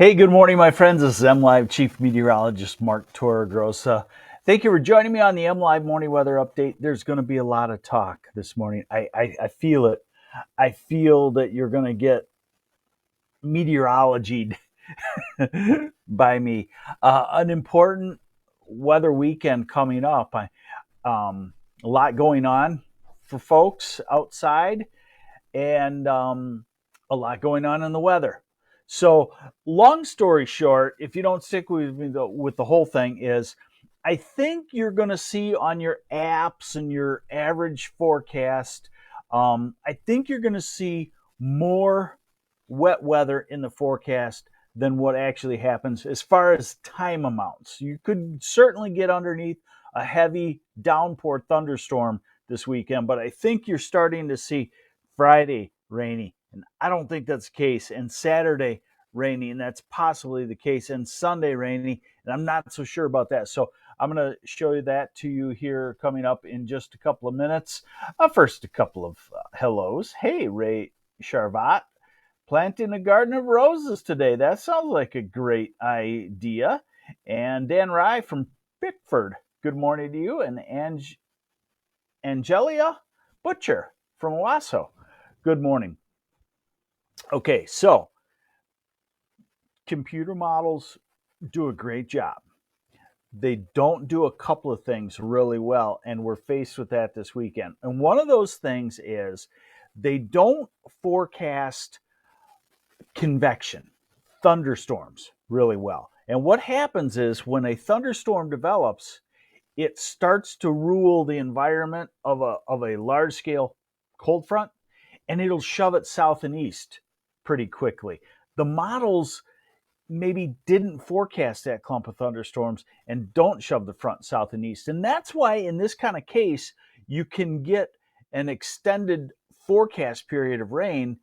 Hey, good morning, my friends. This is MLive Chief Meteorologist Mark Torregrossa. Thank you for joining me on the MLive Morning Weather Update. There's going to be a lot of talk this morning. I feel it. I feel that you're going to get meteorology by me. An important weather weekend coming up. A lot going on for folks outside, and a lot going on in the weather. So, long story short, if you don't stick with me with the whole thing, is I think you're going to see on your apps and your average forecast, I think you're going to see more wet weather in the forecast than what actually happens as far as time amounts. You could certainly get underneath a heavy downpour thunderstorm this weekend, but I think you're starting to see Friday rainy, and I don't think that's the case, and Saturday rainy, and that's possibly the case, and Sunday rainy, and I'm not so sure about that. So I'm going to show you that to you here coming up in just a couple of minutes. First, a couple of hellos. Hey, Ray Charvat, planting a garden of roses today. That sounds like a great idea. And Dan Rye from Bickford, good morning to you. And Angelia Butcher from Owasso, good morning. Okay, so computer models do a great job. They don't do a couple of things really well, and we're faced with that this weekend. And one of those things is they don't forecast convection, thunderstorms, really well. And what happens is when a thunderstorm develops, it starts to rule the environment of a large scale cold front, and it'll shove it south and east pretty quickly. The models maybe didn't forecast that clump of thunderstorms and don't shove the front south and east. And that's why in this kind of case, you can get an extended forecast period of rain.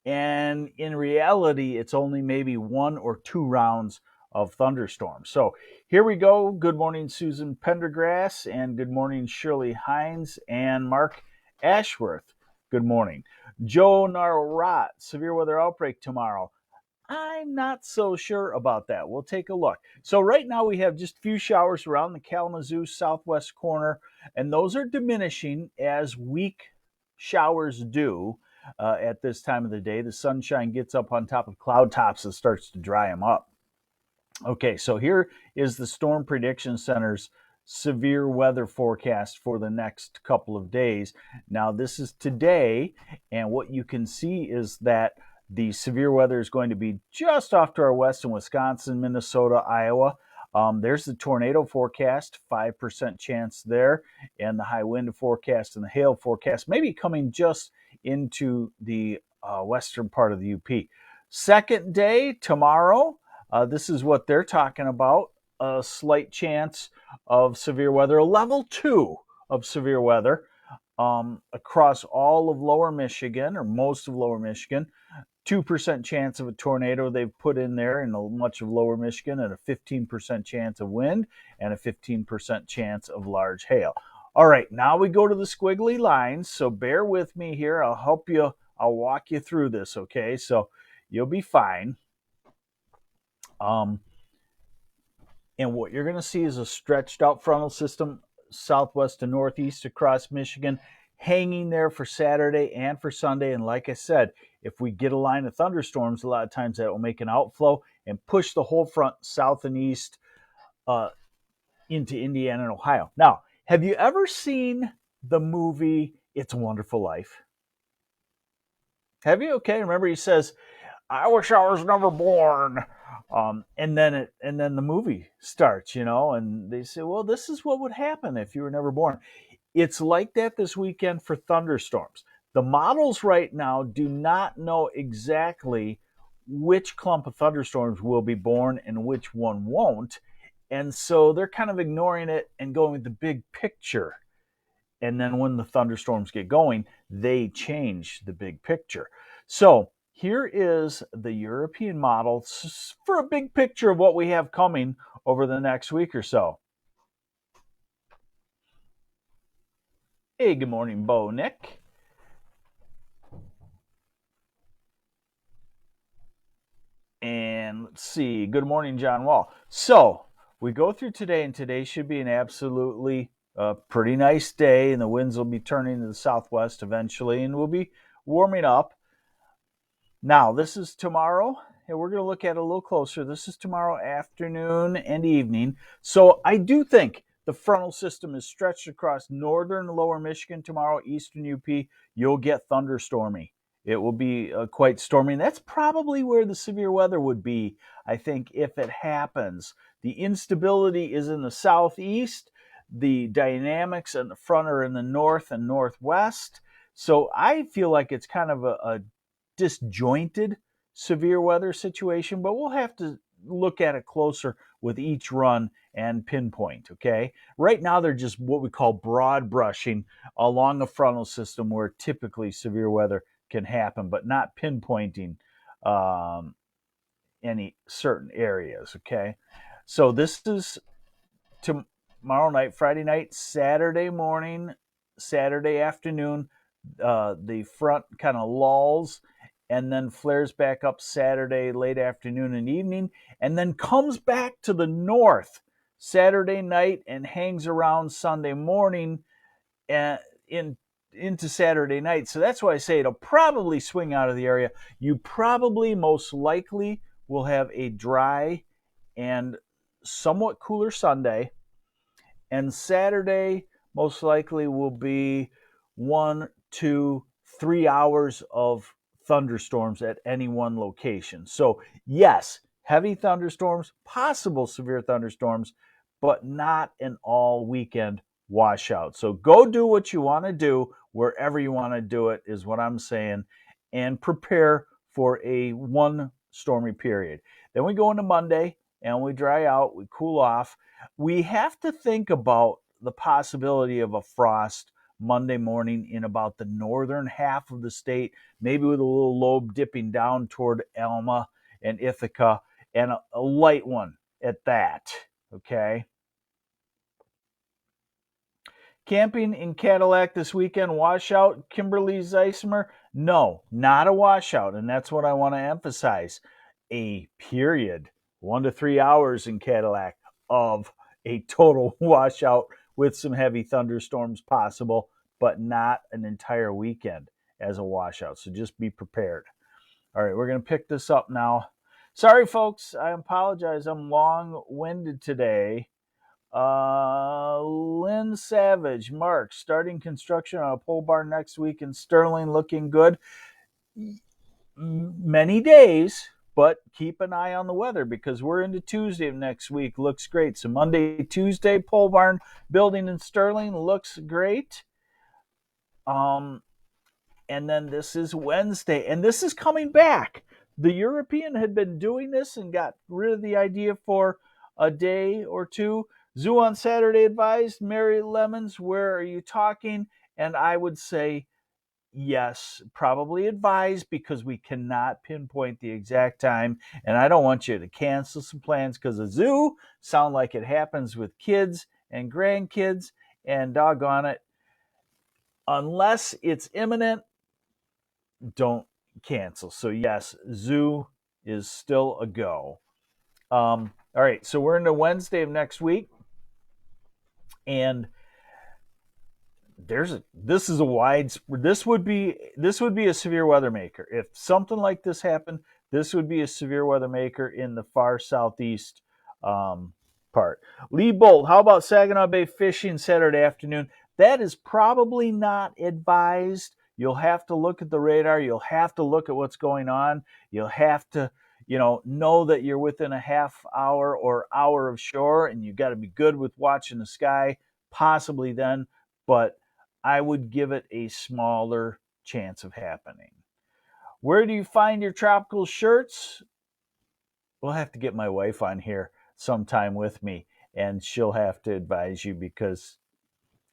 And in reality, it's only maybe 1 or 2 rounds of thunderstorms. So here we go. Good morning, Susan Pendergrass, and good morning, Shirley Hines and Mark Ashworth. Good morning. Joe Narrat, severe weather outbreak tomorrow. I'm not so sure about that. We'll take a look. So right now we have just a few showers around the Kalamazoo southwest corner, and those are diminishing as weak showers do at this time of the day. The sunshine gets up on top of cloud tops and starts to dry them up. Okay, so here is the Storm Prediction Center's severe weather forecast for the next couple of days. Now, this is today, and what you can see is that the severe weather is going to be just off to our west in Wisconsin, Minnesota, Iowa. There's the tornado forecast, 5% chance there, and the high wind forecast and the hail forecast maybe coming just into the western part of the UP. Second day, tomorrow, this is what they're talking about. A slight chance of severe weather, a level 2 of severe weather across all of lower Michigan or most of lower Michigan. 2% chance of a tornado they've put in there in much of lower Michigan, and a 15% chance of wind and a 15% chance of large hail. All right, now we go to the squiggly lines, so bear with me here. I'll help you. I'll walk you through this, okay? So you'll be fine. And what you're going to see is a stretched out frontal system southwest to northeast across Michigan, hanging there for Saturday and for Sunday. And like I said, if we get a line of thunderstorms, a lot of times that will make an outflow and push the whole front south and east into Indiana and Ohio. Now, have you ever seen the movie It's a Wonderful Life? Have you? Okay, remember he says, I wish I was never born. And then the movie starts, and they say, well, this is what would happen if you were never born. It's like that this weekend for thunderstorms. The models right now do not know exactly which clump of thunderstorms will be born and which one won't. And so they're kind of ignoring it and going with the big picture. And then when the thunderstorms get going, they change the big picture. So here is the European model for a big picture of what we have coming over the next week or so. Hey, good morning, Bo Nick. And Let's see. Good morning, John Wall. So we go through today, and today should be an absolutely pretty nice day, and the winds will be turning to the southwest eventually, and we'll be warming up. Now, this is tomorrow, and we're going to look at it a little closer. This is tomorrow afternoon and evening. So I do think the frontal system is stretched across northern and lower Michigan tomorrow, eastern UP. You'll get thunderstormy. It will be quite stormy. And that's probably where the severe weather would be, I think, if it happens. The instability is in the southeast. The dynamics in the front are in the north and northwest. So I feel like it's kind of a disjointed severe weather situation, but we'll have to look at it closer with each run and pinpoint, okay? Right now, they're just what we call broad brushing along the frontal system where typically severe weather can happen, but not pinpointing any certain areas, okay? So this is tomorrow night, Friday night, Saturday morning, Saturday afternoon. The front kind of lulls and then flares back up Saturday late afternoon and evening, and then comes back to the north Saturday night and hangs around Sunday morning and into Saturday night. So that's why I say it'll probably swing out of the area. You probably most likely will have a dry and somewhat cooler Sunday, and Saturday most likely will be 1, 2, 3 hours of thunderstorms at any one location. So yes, heavy thunderstorms, possible severe thunderstorms, but not an all weekend washout. So go do what you want to do wherever you want to do it is what I'm saying, and prepare for a one stormy period. Then we go into Monday and we dry out, we cool off. We have to think about the possibility of a frost Monday morning in about the northern half of the state, maybe with a little lobe dipping down toward Alma and Ithaca, and a light one at that, okay? Camping in Cadillac this weekend, washout, Kimberly Zeismer? No, not a washout, and that's what I want to emphasize. A period, 1 to 3 hours in Cadillac of a total washout with some heavy thunderstorms possible, but not an entire weekend as a washout. So just be prepared. All right, we're going to pick this up now. Sorry, folks. I apologize. I'm long-winded today. Lynn Savage, Mark, starting construction on a pole barn next week in Sterling, looking good. Many days, but keep an eye on the weather because we're into Tuesday of next week. Looks great. So Monday, Tuesday, pole barn building in Sterling looks great. And then this is Wednesday, and this is coming back. The European had been doing this and got rid of the idea for a day or two. Zoo on Saturday advised, Mary Lemons, where are you talking? And I would say yes, probably advised because we cannot pinpoint the exact time. And I don't want you to cancel some plans because a zoo sound like it happens with kids and grandkids, and doggone it, unless it's imminent, don't cancel. So yes, zoo is still a go. All right, so we're into Wednesday of next week, and this would be a severe weather maker. If something like this happened, this would be a severe weather maker in the far southeast part. Lee Bolt, how about Saginaw Bay fishing Saturday afternoon? That is probably not advised. You'll have to look at the radar. You'll have to look at what's going on. You'll have to, know that you're within a half hour or hour of shore, and you've got to be good with watching the sky, possibly then, but I would give it a smaller chance of happening. Where do you find your tropical shirts? We'll have to get my wife on here sometime with me, and she'll have to advise you because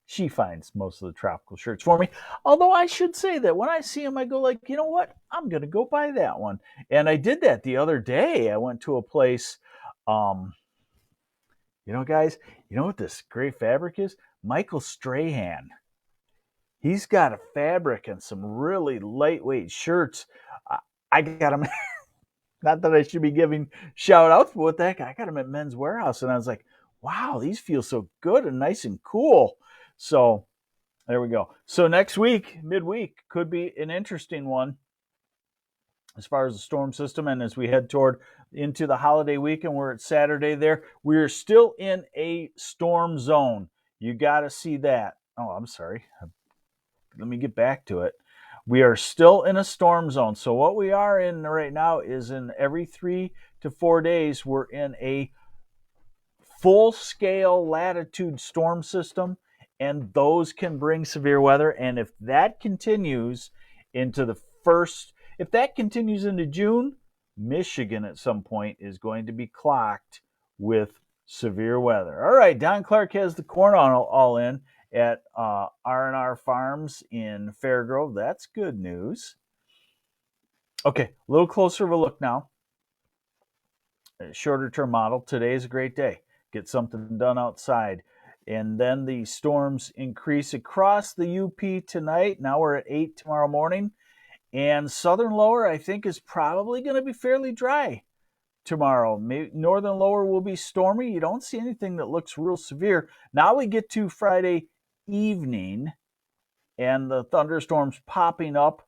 she finds most of the tropical shirts for me. Although I should say that when I see them, I go like, you know what? I'm going to go buy that one. And I did that the other day. I went to a place, guys, you know what this great fabric is? Michael Strahan. He's got a fabric and some really lightweight shirts. I got them. Not that I should be giving shout outs, but what the heck? I got them at Men's Warehouse, and I was like, wow, these feel so good and nice and cool. So there we go. So next week, midweek, could be an interesting one as far as the storm system. And as we head toward into the holiday weekend, we're at Saturday there. We're still in a storm zone. You got to see that. Oh, I'm sorry. Let me get back to it. We are still in a storm zone. So what we are in right now is in every 3 to 4 days, we're in a full scale latitude storm system, and those can bring severe weather. And if that continues into the first, if that continues into June, Michigan at some point is going to be clocked with severe weather. All right, Don Clark has the corn all in at R&R Farms in Fairgrove. That's good news. Okay, a little closer of a look now. A shorter term model. Today is a great day. Get something done outside. And then the storms increase across the UP tonight. Now we're at 8 tomorrow morning. And southern lower, I think, is probably going to be fairly dry tomorrow. Maybe northern lower will be stormy. You don't see anything that looks real severe. Now we get to Friday evening, and the thunderstorms popping up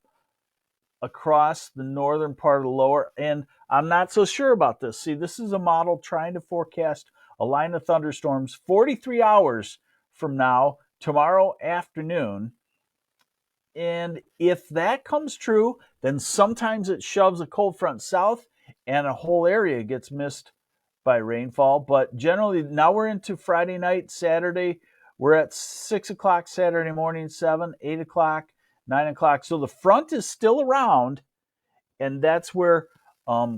across the northern part of the lower. And I'm not so sure about this. See, this is a model trying to forecast a line of thunderstorms 43 hours from now, tomorrow afternoon. And if that comes true, then sometimes it shoves a cold front south and a whole area gets missed by rainfall. But generally, now we're into Friday night, Saturday. We're at 6 o'clock Saturday morning, 7, 8 o'clock, 9 o'clock. So the front is still around, and that's where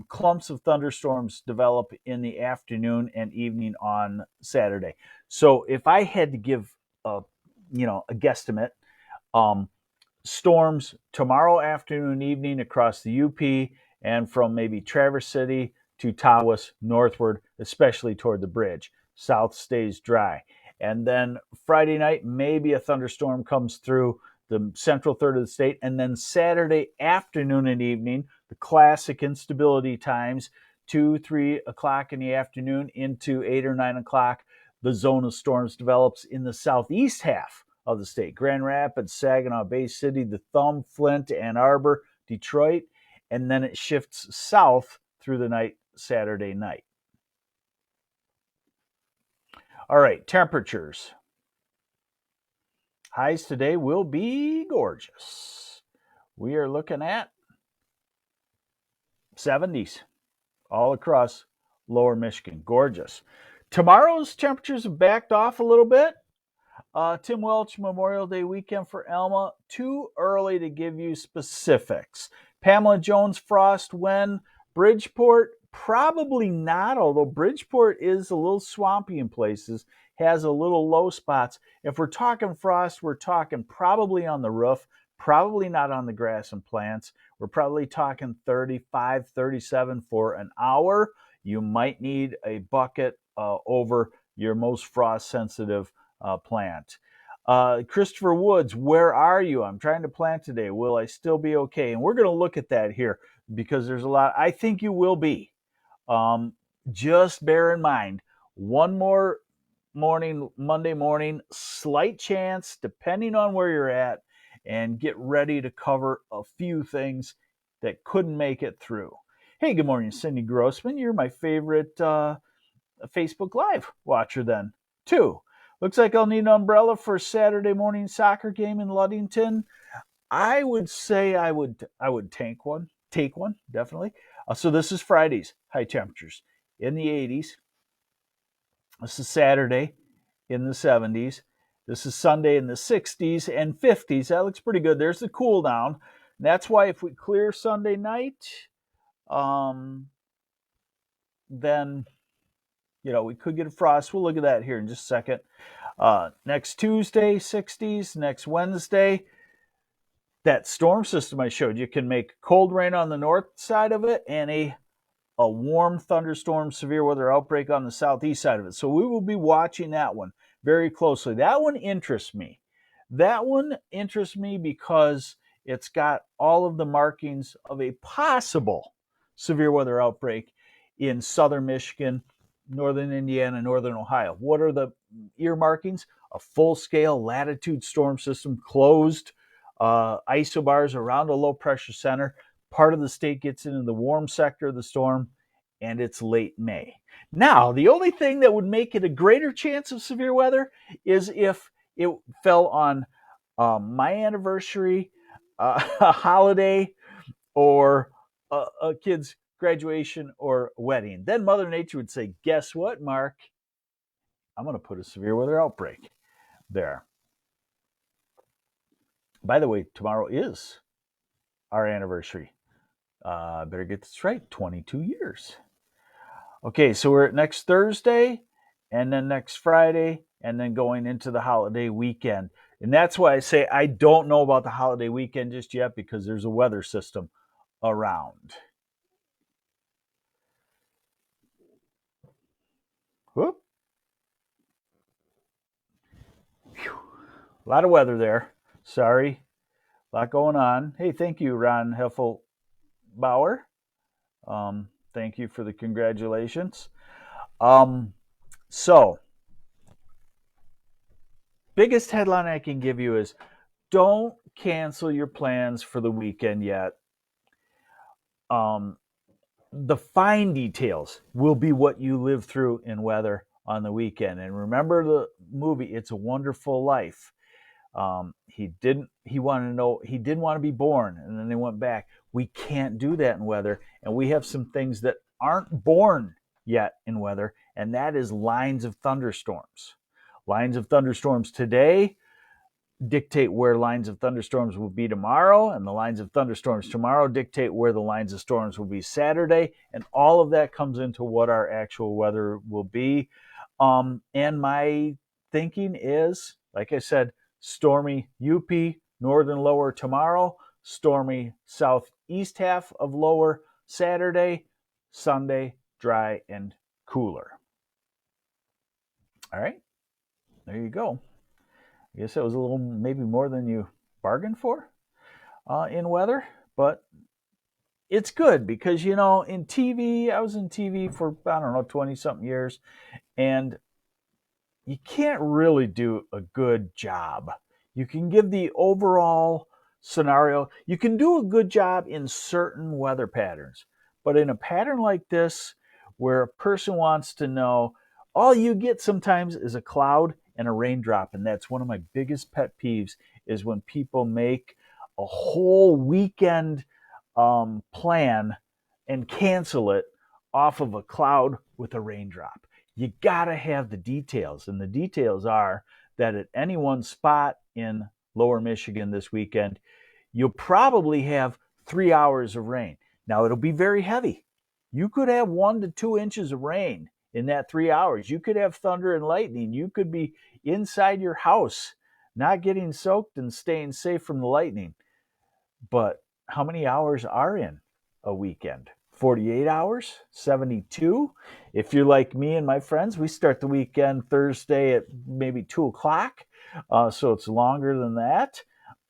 clumps of thunderstorms develop in the afternoon and evening on Saturday. So if I had to give a guesstimate, storms tomorrow afternoon, evening across the UP and from maybe Traverse City to Tawas northward, especially toward the bridge. South stays dry. And then Friday night, maybe a thunderstorm comes through the central third of the state. And then Saturday afternoon and evening, the classic instability times, 2, 3 o'clock in the afternoon into 8 or 9 o'clock, the zone of storms develops in the southeast half of the state. Grand Rapids, Saginaw Bay City, the Thumb, Flint, Ann Arbor, Detroit, and then it shifts south through the night, Saturday night. All right, temperatures. Highs today will be gorgeous. We are looking at 70s all across lower Michigan. Gorgeous. Tomorrow's temperatures have backed off a little bit. Tim Welch Memorial Day weekend for Alma. Too early to give you specifics. Pamela Jones frost when? Bridgeport, probably not, although Bridgeport is a little swampy in places, has a little low spots. If we're talking frost, we're talking probably on the roof, probably not on the grass and plants. We're probably talking 35, 37 for an hour. You might need a bucket over your most frost sensitive plant. Christopher Woods, where are you? I'm trying to plant today. Will I still be okay? And we're going to look at that here because there's a lot. I think you will be. Just bear in mind, one more morning, Monday morning, slight chance, depending on where you're at, and get ready to cover a few things that couldn't make it through. Hey, good morning, Cindy Grossman. You're my favorite Facebook Live watcher then, too. Looks like I'll need an umbrella for Saturday morning soccer game in Ludington. I would say I would take one, definitely. So this is Friday's high temperatures in the 80s. This is Saturday in the 70s. This is Sunday in the 60s and 50s. That looks pretty good. There's the cool down. And that's why if we clear Sunday night, then we could get a frost. We'll look at that here in just a second. Next Tuesday, 60s. Next Wednesday, that storm system I showed you can make cold rain on the north side of it and a warm thunderstorm, severe weather outbreak on the southeast side of it. So we will be watching that one very closely. That one interests me. Because it's got all of the markings of a possible severe weather outbreak in southern Michigan, northern Indiana, northern Ohio. What are the earmarkings? A full-scale latitude storm system, closed isobars around a low-pressure center. Part of the state gets into the warm sector of the storm, and it's late May. Now, the only thing that would make it a greater chance of severe weather is if it fell on my anniversary, a holiday, or a kid's graduation or wedding. Then Mother Nature would say, guess what, Mark? I'm going to put a severe weather outbreak there. By the way, tomorrow is our anniversary. Better get this right, 22 years. Okay, so we're at next Thursday, and then next Friday, and then going into the holiday weekend. And that's why I say I don't know about the holiday weekend just yet, because there's a weather system around. Whoop. Whew. A lot of weather there. Sorry. A lot going on. Hey, thank you, Ron Heffelbauer. Thank you for the congratulations. So, biggest headline I can give you is don't cancel your plans for the weekend yet. The fine details will be what you live through in weather on the weekend. And remember the movie, It's a Wonderful Life. He didn't want to be born, and then they went back. We can't do that in weather, and we have some things that aren't born yet in weather, and that is lines of thunderstorms. Lines of thunderstorms today dictate where lines of thunderstorms will be tomorrow, and the lines of thunderstorms tomorrow dictate where the lines of storms will be Saturday, and all of that comes into what our actual weather will be. And my thinking is, like I said, stormy UP, northern lower tomorrow, stormy southeast half of lower Saturday, Sunday, dry and cooler. All right, there you go. I guess that was a little, maybe more than you bargained for in weather, but it's good because, in TV, I was in TV for, 20-something years, and you can't really do a good job. You can give the overall scenario. You can do a good job in certain weather patterns, but in a pattern like this, where a person wants to know, all you get sometimes is a cloud and a raindrop. And that's one of my biggest pet peeves, is when people make a whole weekend plan and cancel it off of a cloud with a raindrop. You got to have the details. And the details are that at any one spot in lower Michigan this weekend, you'll probably have 3 hours of rain. Now, it'll be very heavy. You could have 1 to 2 inches of rain in that 3 hours. You could have thunder and lightning. You could be inside your house, not getting soaked and staying safe from the lightning. But how many hours are in a weekend? 48 hours? 72? If you're like me and my friends, we start the weekend Thursday at maybe 2 o'clock. So it's longer than that.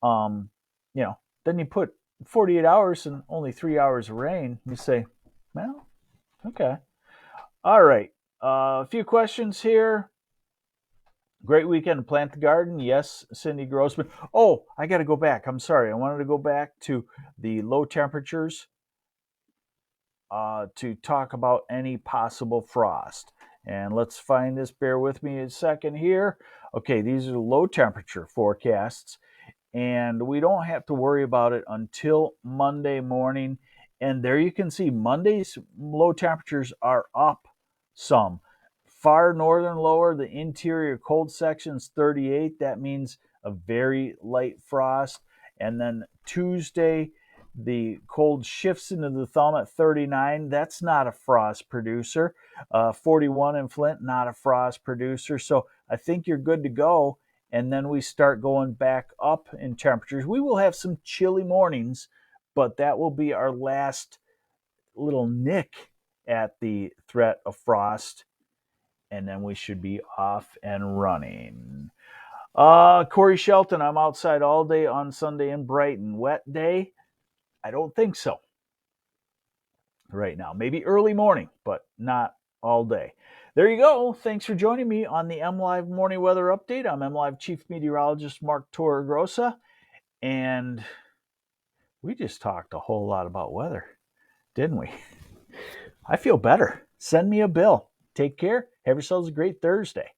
Then you put 48 hours and only 3 hours of rain. You say, well, okay. All right. A few questions here. Great weekend to plant the garden. Yes, Cindy Grossman. Oh, I got to go back. I'm sorry. I wanted to go back to the low temperatures to talk about any possible frost. And let's find this. Bear with me a second here. Okay, these are low temperature forecasts, and we don't have to worry about it until Monday morning. And there you can see Monday's low temperatures are up some. Far northern lower, the interior cold sections 38. That means a very light frost. And then Tuesday, the cold shifts into the thumb at 39. That's not a frost producer. 41 in Flint, not a frost producer. So I think you're good to go. And then we start going back up in temperatures. We will have some chilly mornings, but that will be our last little nick at the threat of frost. And then we should be off and running. Corey Shelton, I'm outside all day on Sunday in Brighton. Wet day? I don't think so. right now. Maybe early morning, but not all day. There you go. Thanks for joining me on the MLive Morning Weather Update. I'm MLive Chief Meteorologist Mark Torregrossa, and we just talked a whole lot about weather, didn't we? I feel better. Send me a bill. Take care. Have yourselves a great Thursday.